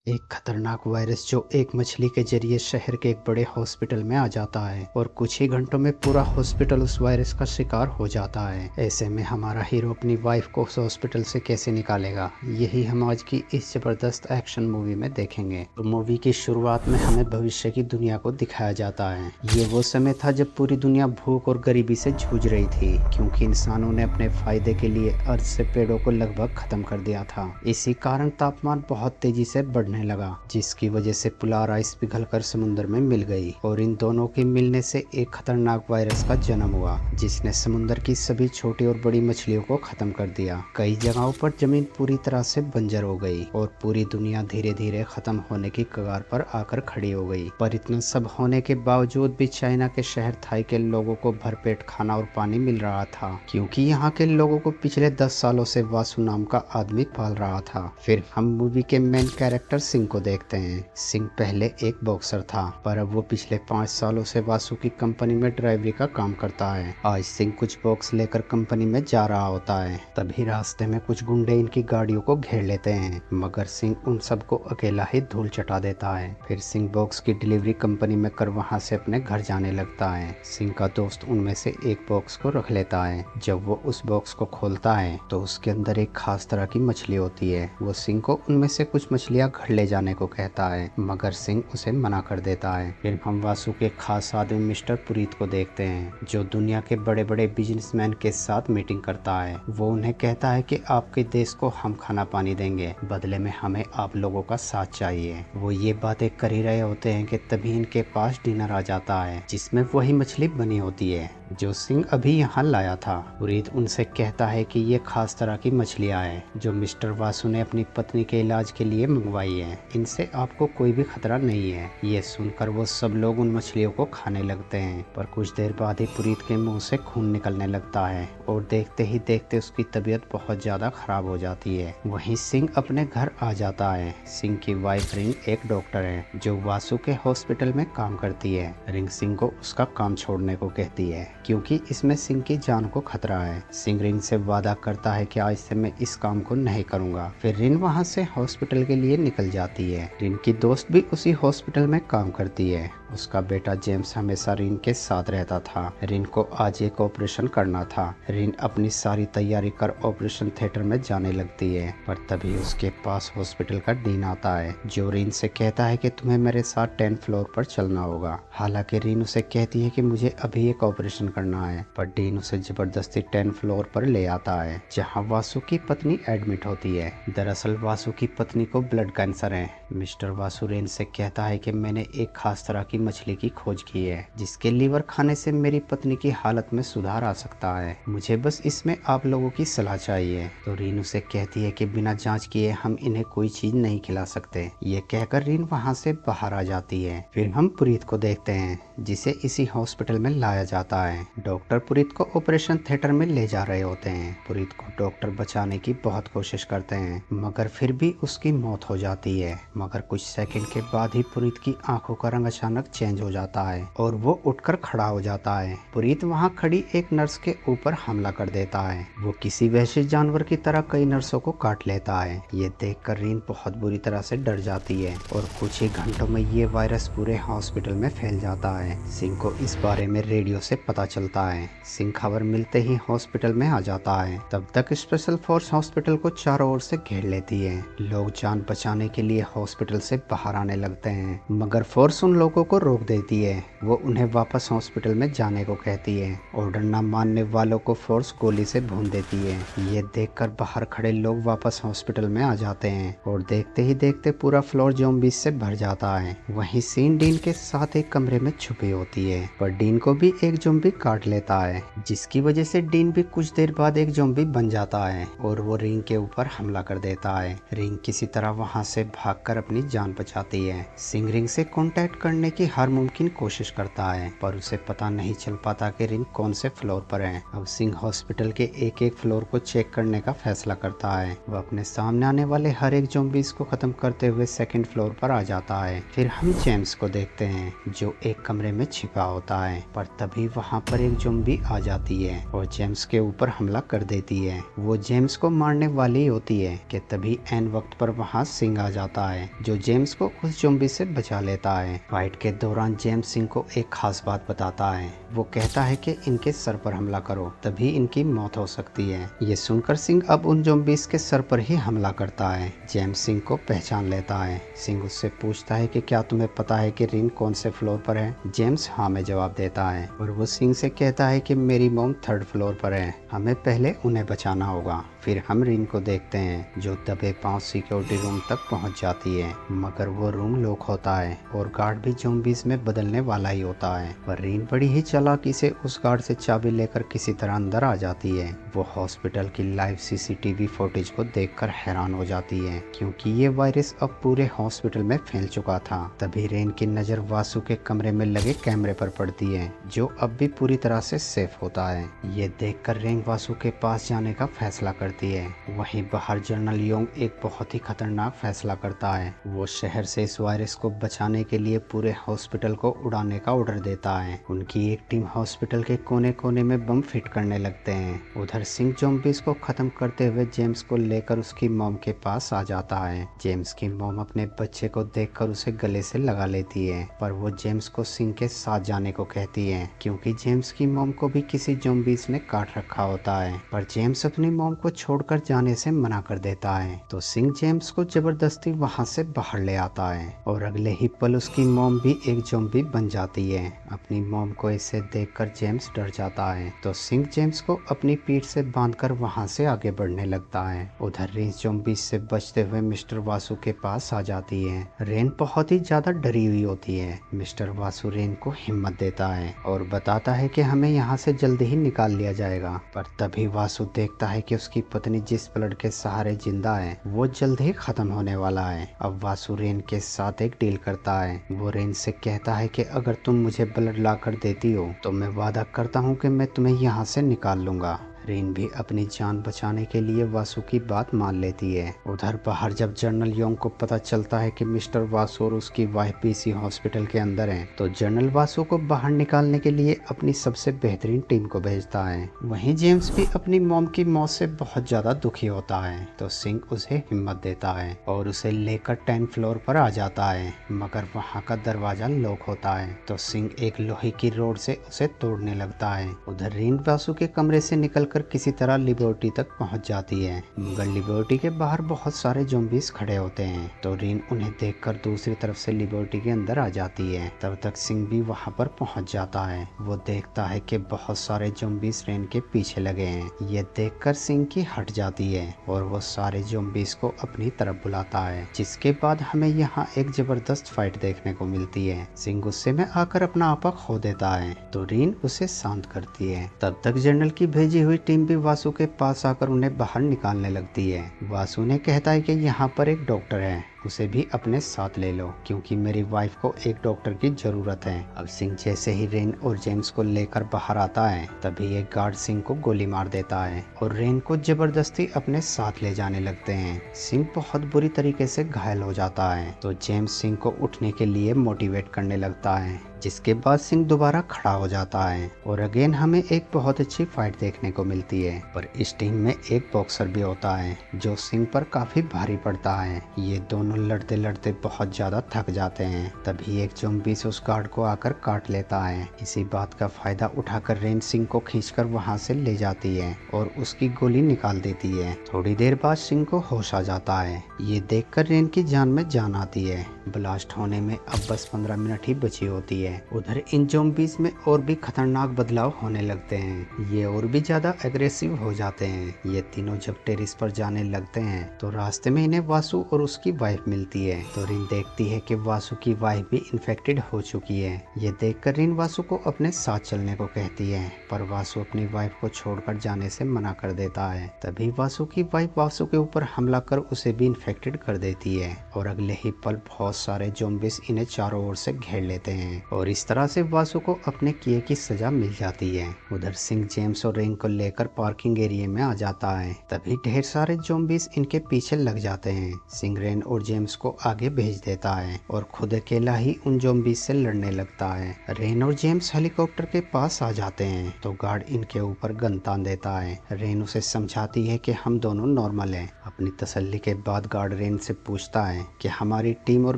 एक खतरनाक वायरस जो एक मछली के जरिए शहर के एक बड़े हॉस्पिटल में आ जाता है और कुछ ही घंटों में पूरा हॉस्पिटल उस वायरस का शिकार हो जाता है। ऐसे में हमारा हीरो अपनी वाइफ को उस हॉस्पिटल से कैसे निकालेगा, यही हम आज की इस जबरदस्त एक्शन मूवी में देखेंगे। तो मूवी की शुरुआत में हमें भविष्य की दुनिया को दिखाया जाता है। ये वो समय था जब पूरी दुनिया भूख और गरीबी से जूझ रही थी, क्योंकि इंसानों ने अपने फायदे के लिए अर्थ से पेड़ों को लगभग खत्म कर दिया था। इसी कारण तापमान बहुत तेजी से बढ़ने लगा, जिसकी वजह से पोलर आइस पिघलकर समुद्र में मिल गई और इन दोनों के मिलने से एक खतरनाक वायरस का जन्म हुआ, जिसने समुद्र की सभी छोटी और बड़ी मछलियों को खत्म कर दिया। कई जगहों पर जमीन पूरी तरह से बंजर हो गई और पूरी दुनिया धीरे धीरे खत्म होने की कगार पर आकर खड़ी हो गई। पर इतना सब होने के बावजूद भी चाइना के शहर थाई के लोगों को भरपेट खाना और पानी मिल रहा था, क्योंकि यहाँ के लोगों को पिछले 10 सालों से वासु नाम का आदमी पाल रहा था। फिर हम मूवी के मेन कैरेक्टर सिंह को देखते हैं। सिंह पहले एक बॉक्सर था, पर अब वो पिछले 5 सालों से वासु की कंपनी में ड्राइवरी का काम करता है। आज सिंह कुछ बॉक्स लेकर कंपनी में जा रहा होता है, तभी रास्ते में कुछ गुंडे इनकी गाड़ियों को घेर लेते हैं, मगर सिंह उन सबको अकेला ही धूल चटा देता है। फिर सिंह बॉक्स की डिलीवरी कंपनी में कर वहाँ से अपने घर जाने लगता है। सिंह का दोस्त उनमें से एक बॉक्स को रख लेता है। जब वो उस बॉक्स को खोलता है तो उसके अंदर एक खास तरह की मछली होती है। वो सिंह को उनमें से कुछ मछलियां घर ले जाने को कहता है, मगर सिंह उसे मना कर देता है। फिर हम वासु के खास आदमी मिस्टर पुरीत को देखते हैं, जो दुनिया के बड़े बड़े बिजनेसमैन के साथ मीटिंग करता है। वो उन्हें कहता है कि आपके देश को हम खाना पानी देंगे, बदले में हमें आप लोगों का साथ चाहिए। वो ये बातें कर ही रहे होते हैं कि तभी इनके पास डिनर आ जाता है, जिसमें वही मछली बनी होती है जो सिंह अभी यहाँ लाया था। पुरीत उनसे कहता है कि ये खास तरह की मछलियाँ हैं जो मिस्टर वासु ने अपनी पत्नी के इलाज के लिए मंगवाई है। इनसे आपको कोई भी खतरा नहीं है। ये सुनकर वो सब लोग उन मछलियों को खाने लगते हैं, पर कुछ देर बाद ही पुरीत के मुंह से खून निकलने लगता है और देखते ही देखते उसकी तबीयत बहुत ज्यादा खराब हो जाती है। वहीं सिंह अपने घर आ जाता है। सिंह की वाइफ रिंग एक डॉक्टर है जो वासु के हॉस्पिटल में काम करती है। रिंग सिंह को उसका काम छोड़ने को कहती है, क्योंकि इसमें सिंह की जान को खतरा है। सिंह रिन से वादा करता है कि आज से मैं इस काम को नहीं करूंगा। फिर रिन वहां से हॉस्पिटल के लिए निकल जाती है। रिन की दोस्त भी उसी हॉस्पिटल में काम करती है। उसका बेटा जेम्स हमेशा रिन के साथ रहता था। रिन को आज एक ऑपरेशन करना था। रिन अपनी सारी तैयारी कर ऑपरेशन थिएटर में जाने लगती है, पर तभी उसके पास हॉस्पिटल का डीन आता है, जो रिन से कहता है कि तुम्हें मेरे साथ 10th फ्लोर पर चलना होगा। हालांकि रिन उसे कहती है कि मुझे अभी एक ऑपरेशन करना है, पर डीन उसे जबरदस्ती 10th फ्लोर पर ले आता है, जहां वासु की पत्नी एडमिट होती है। दरअसल वासु की पत्नी को ब्लड कैंसर है। मिस्टर वासु रेन से कहता है कि मैंने एक खास तरह की मछली की खोज की है, जिसके लीवर खाने से मेरी पत्नी की हालत में सुधार आ सकता है। मुझे बस इसमें आप लोगों की सलाह चाहिए। तो रीन उसे कहती है कि बिना जांच किए हम इन्हें कोई चीज नहीं खिला सकते। ये कहकर रीन वहाँ से बाहर आ जाती है। फिर हम पुरीत को देखते हैं, जिसे इसी हॉस्पिटल में लाया जाता है। डॉक्टर पुरीत को ऑपरेशन थिएटर में ले जा रहे होते हैं। पुरीत को डॉक्टर बचाने की बहुत कोशिश करते हैं, मगर फिर भी उसकी मौत हो जाती है। मगर कुछ सेकंड के बाद ही पुरीत की आंखों का रंग अचानक चेंज हो जाता है और वो उठकर खड़ा हो जाता है। पुरीत वहाँ खड़ी एक नर्स के ऊपर हमला कर देता है। वो किसी वहशी जानवर की तरह कई नर्सों को काट लेता है। ये देखकर रीन बहुत बुरी तरह से डर जाती है और कुछ ही घंटों में ये वायरस पूरे हॉस्पिटल में फैल जाता है। सिंह को इस बारे में रेडियो से पता चलता है। सिंह खबर मिलते ही हॉस्पिटल में आ जाता है। तब तक स्पेशल फोर्स हॉस्पिटल को चारों ओर से घेर लेती है। लोग जान बचाने के लिए हॉस्पिटल से बाहर आने लगते हैं, मगर फोर्स उन लोगों को रोक देती है। वो उन्हें वापस हॉस्पिटल में जाने को कहती है। ऑर्डर न मानने वालों को फोर्स गोली से भून देती है। ये देखकर बाहर खड़े लोग वापस हॉस्पिटल में आ जाते हैं और देखते ही देखते पूरा फ्लोर ज़ॉम्बीज से भर जाता है। वहीं सीन डीन के साथ एक कमरे में छुपी होती है, पर डीन को भी एक ज़ॉम्बी काट लेता है, जिसकी वजह से डीन भी कुछ देर बाद एक ज़ॉम्बी बन जाता है और वो रिंग के ऊपर हमला कर देता है। रिंग किसी तरह वहां से भागकर अपनी जान बचाती है। सिंह रिंग से कांटेक्ट करने की की हर मुमकिन कोशिश करता है, पर उसे पता नहीं चल पाता कि रिन कौन से फ्लोर पर है। अब सिंह हॉस्पिटल के एक एक फ्लोर को चेक करने का फैसला करता है। वह अपने सामने आने वाले हर एक ज़ॉम्बीज़ को खत्म करते हुए सेकंड फ्लोर पर आ जाता है। फिर हम जेम्स को देखते हैं जो एक कमरे में छिपा होता है, पर तभी वहाँ पर एक ज़ॉम्बी आ जाती है और जेम्स के ऊपर हमला कर देती है। वो जेम्स को मारने वाली होती है कि तभी एन वक्त पर वहाँ सिंह आ जाता है जो जेम्स को उस ज़ॉम्बी से बचा लेता है। फाइट के दौरान जेम्स सिंह को एक खास बात बताता है। वो कहता है कि इनके सर पर हमला करो, तभी इनकी मौत हो सकती है। ये सुनकर सिंह अब उन ज़ॉम्बीज़ के सर पर ही हमला करता है। जेम्स सिंह को पहचान लेता है। सिंह उससे पूछता है कि क्या तुम्हें पता है कि रिन कौन से फ्लोर पर है। जेम्स हाँ में जवाब देता है और वो सिंह से कहता है कि मेरी मॉम थर्ड फ्लोर पर है, हमें पहले उन्हें बचाना होगा। फिर हम रिन को देखते हैं जो दबे पांव सिक्योरिटी रूम तक पहुंच जाती है, मगर वो रूम लॉक होता है और गार्ड भी ज़ॉम्बीज़ में बदलने वाला ही होता है। पर रिन बड़ी ही चालाकी से उस गार्ड से चाबी लेकर किसी तरह अंदर आ जाती है। वो हॉस्पिटल की लाइव सीसीटीवी फुटेज को देखकर हैरान हो जाती है क्योंकि ये वायरस अब पूरे हॉस्पिटल में फैल चुका था। तभी रेन की नज़र वासु के कमरे में लगे कैमरे पर पड़ती है जो अब भी पूरी तरह से सेफ होता है। ये देखकर रेन वासु के पास जाने का फैसला करती है। वहीं बाहर जनरल योंग एक बहुत ही खतरनाक फैसला करता है। वो शहर से इस वायरस को बचाने के लिए पूरे हॉस्पिटल को उड़ाने का ऑर्डर देता है। उनकी एक टीम हॉस्पिटल के कोने कोने में बम फिट करने लगते हैं। उधर सिंह ज़ॉम्बीज़ को खत्म करते हुए जेम्स को लेकर उसकी मॉम के पास आ जाता है। जेम्स की मॉम अपने बच्चे को देखकर उसे गले से लगा लेती है, पर वो जेम्स को सिंह के साथ जाने को कहती है क्योंकि जेम्स की मॉम को भी किसी ज़ॉम्बीज़ ने काट रखा होता है। पर जेम्स अपनी मॉम को छोड़कर जाने से मना कर देता है, तो सिंह जेम्स को जबरदस्ती वहाँ से बाहर ले आता है और अगले ही पल उसकी मॉम भी एक ज़ॉम्बी बन जाती है। अपनी मॉम को इसे देखकर जेम्स डर जाता है, तो सिंह जेम्स को अपनी पीठ से बांधकर वहां से आगे बढ़ने लगता है। उधर रेन ज़ॉम्बीज़ से बचते हुए मिस्टर वासु के पास आ जाती है। रेन बहुत ही ज्यादा डरी हुई होती है। मिस्टर वासु रेन को हिम्मत देता है और बताता है कि हमें यहाँ से जल्दी ही निकाल लिया जाएगा। पर तभी वासु देखता है कि उसकी पत्नी जिस ब्लड के सहारे जिंदा है वो जल्द ही खत्म होने वाला है। अब वासु रेन के साथ एक डील करता है। वो रेन से कहता है कि अगर तुम मुझे ब्लड ला कर देती हो तो मैं वादा करता हूँ कि मैं तुम्हें यहाँ से निकाल लूंगा। रेन भी अपनी जान बचाने के लिए वासु की बात मान लेती है। उधर बाहर जब जनरल योंग को पता चलता है कि मिस्टर वासु और उसकी वाइफ भी इसी हॉस्पिटल के अंदर हैं, तो जनरल वासु को बाहर निकालने के लिए अपनी सबसे बेहतरीन टीम को भेजता है। वहीं जेम्स भी अपनी मॉम की मौत से बहुत ज्यादा दुखी होता है, तो सिंह उसे हिम्मत देता है और उसे लेकर 10 फ्लोर पर आ जाता है, मगर वहाँ का दरवाजा लॉक होता है, तो सिंह एक लोहे की रोड से उसे तोड़ने लगता है। उधर रेन वासु के कमरे से निकल किसी तरह लिबर्टी तक पहुंच जाती है, मगर लिबर्टी के बाहर बहुत सारे ज़ॉम्बीज़ खड़े होते हैं, तो रिन उन्हें देखकर दूसरी तरफ से लिबर्टी के अंदर आ जाती है। तब तक सिंह भी वहां पर पहुंच जाता है। वो देखता है कि बहुत सारे ज़ॉम्बीज़ रेन के पीछे लगे हैं। ये देखकर सिंह की हट जाती है और वो सारे ज़ॉम्बीज़ को अपनी तरफ बुलाता है, जिसके बाद हमें यहाँ एक जबरदस्त फाइट देखने को मिलती है। सिंह गुस्से में आकर अपना आपा खो देता है, तो रिन उसे शांत करती है। तब तक जनरल की भेजी हुई टीम भी वासु के पास आकर उन्हें बाहर निकालने लगती है। वासु ने कहता है कि यहाँ पर एक डॉक्टर है, उसे भी अपने साथ ले लो क्योंकि मेरी वाइफ को एक डॉक्टर की जरूरत है। अब सिंह जैसे ही रेन और जेम्स को लेकर बाहर आता है, तभी एक गार्ड सिंह को गोली मार देता है और रेन को जबरदस्ती अपने साथ ले जाने लगते हैं। सिंह बहुत बुरी तरीके से घायल हो जाता है, तो जेम्स सिंह को उठने के लिए मोटिवेट करने लगता है, जिसके बाद सिंह दोबारा खड़ा हो जाता है और अगेन हमें एक बहुत अच्छी फाइट देखने को मिलती है। पर इस टीम में एक बॉक्सर भी होता है जो सिंह पर काफी भारी पड़ता है। ये दोनों लड़ते लड़ते बहुत ज्यादा थक जाते हैं। तभी एक ज़ॉम्बीज़ उस गार्ड को आकर काट लेता है। इसी बात का फायदा उठाकर रेन सिंह को खींचकर वहां से ले जाती है और उसकी गोली निकाल देती है। थोड़ी देर बाद सिंह को होश आ जाता है। ये देखकर रेन की जान में जान आती है। ब्लास्ट होने में अब बस 15 मिनट ही बची होती है। उधर इन ज़ॉम्बीज़ में और भी खतरनाक बदलाव होने लगते हैं। ये और भी ज्यादा एग्रेसिव हो जाते हैं। ये तीनों जब टेरिस पर जाने लगते हैं तो रास्ते में इन्हें वासु और उसकी वाइफ मिलती है, तो रिन देखती है कि वासु की वाइफ भी इन्फेक्टेड हो चुकी है। ये देखकर रिन वासु को अपने साथ चलने को कहती है, पर वासु अपनी वाइफ को छोड़कर जाने से मना कर देता है। तभी वासु की वाइफ वासु के ऊपर हमला कर उसे भी इन्फेक्टेड कर देती है और अगले ही पल बहुत बहुत सारे ज़ॉम्बीज़ इन्हें चारों ओर से घेर लेते हैं और इस तरह से वासु को अपने किए की सजा मिल जाती है। उधर सिंह जेम्स और रेन को लेकर पार्किंग एरिया में आ जाता है। तभी ढेर सारे ज़ॉम्बीज़ इनके पीछे लग जाते हैं। सिंह रेन और जेम्स को आगे भेज देता है और खुद अकेला ही उन ज़ॉम्बीज़ से लड़ने लगता है। रेन और जेम्स हेलीकॉप्टर के पास आ जाते हैं तो गार्ड इनके ऊपर गन तान देता है। रेन उसे समझाती है कि हम दोनों नॉर्मल हैं। अपनी तसल्ली के बाद गार्ड रेन से पूछता है कि हमारी टीम और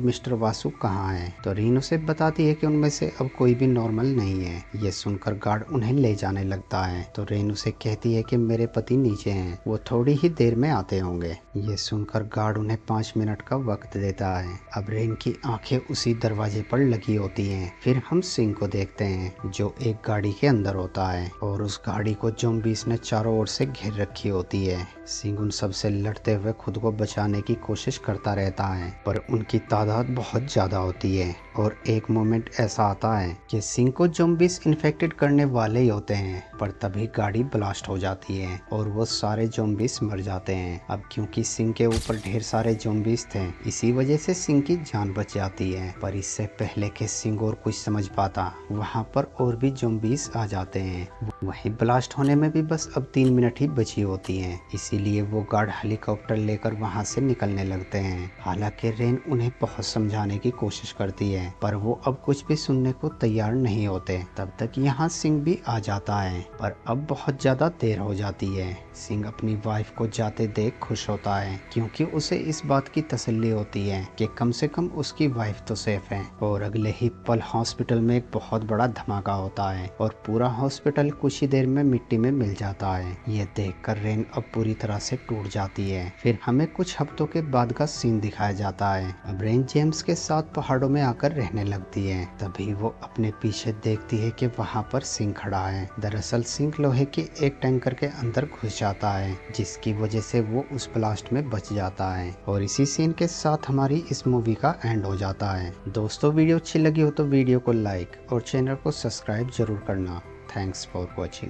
मिस्टर वासु कहाँ हैं। तो रेन उसे बताती है कि उनमें से अब कोई भी नॉर्मल नहीं है। ये सुनकर गार्ड उन्हें ले जाने लगता है तो रेन उसे कहती है कि मेरे पति नीचे हैं, वो थोड़ी ही देर में आते होंगे। ये सुनकर गार्ड उन्हें 5 मिनट का वक्त देता है। अब रेन की आंखें उसी दरवाजे पर लगी होती हैं। फिर हम सिंह को देखते हैं जो एक गाड़ी के अंदर होता है और उस गाड़ी को ज़ॉम्बीज़ ने चारों ओर से घेर रखी होती है। सिंह उन सब से लड़ते हुए खुद को बचाने की कोशिश करता रहता है पर उनकी तादाद बहुत ज़्यादा होती है और एक मोमेंट ऐसा आता है कि सिंह को ज़ॉम्बीज़ इन्फेक्टेड करने वाले ही होते हैं पर तभी गाड़ी ब्लास्ट हो जाती है और वो सारे ज़ॉम्बीज़ मर जाते हैं। अब क्योंकि सिंह के ऊपर ढेर सारे ज़ॉम्बीज़ थे इसी वजह से सिंह की जान बच जाती है। पर इससे पहले कि सिंह और कुछ समझ पाता वहाँ पर और भी ज़ॉम्बीज़ आ जाते हैं। वहीं ब्लास्ट होने में भी बस अब 3 मिनट ही बची होती हैं। इसीलिए वो गार्ड हेलीकॉप्टर लेकर वहाँ से निकलने लगते हैं। हालांकि रेन उन्हें बहुत समझाने की कोशिश करती है पर वो अब कुछ भी सुनने को तैयार नहीं होते। तब तक यहाँ सिंह भी आ जाता है पर अब बहुत ज्यादा देर हो जाती है। सिंह अपनी वाइफ को जाते देख खुश होता है क्योंकि उसे इस बात की तसल्ली होती है कि कम से कम उसकी वाइफ तो सेफ है। और अगले ही पल हॉस्पिटल में एक बहुत बड़ा धमाका होता है और पूरा हॉस्पिटल कुछ ही देर में मिट्टी में मिल जाता है। ये देखकर रेन अब पूरी तरह से टूट जाती है। फिर हमें कुछ हफ्तों के बाद का सीन दिखाया जाता है। अब रेन जेम्स के साथ पहाड़ों में आकर रहने लगती है। तभी वो अपने पीछे देखती है कि वहाँ पर सिंह खड़ा है। दरअसल सिंह लोहे के एक टैंकर के अंदर घुस जाता है जिसकी वजह से वो उस ब्लास्ट में बच जाता है। और इसी सीन के साथ हमारी इस मूवी का एंड हो जाता है। दोस्तों वीडियो अच्छी लगी हो तो वीडियो को लाइक और चैनल को सब्सक्राइब जरूर करना। Thanks for watching.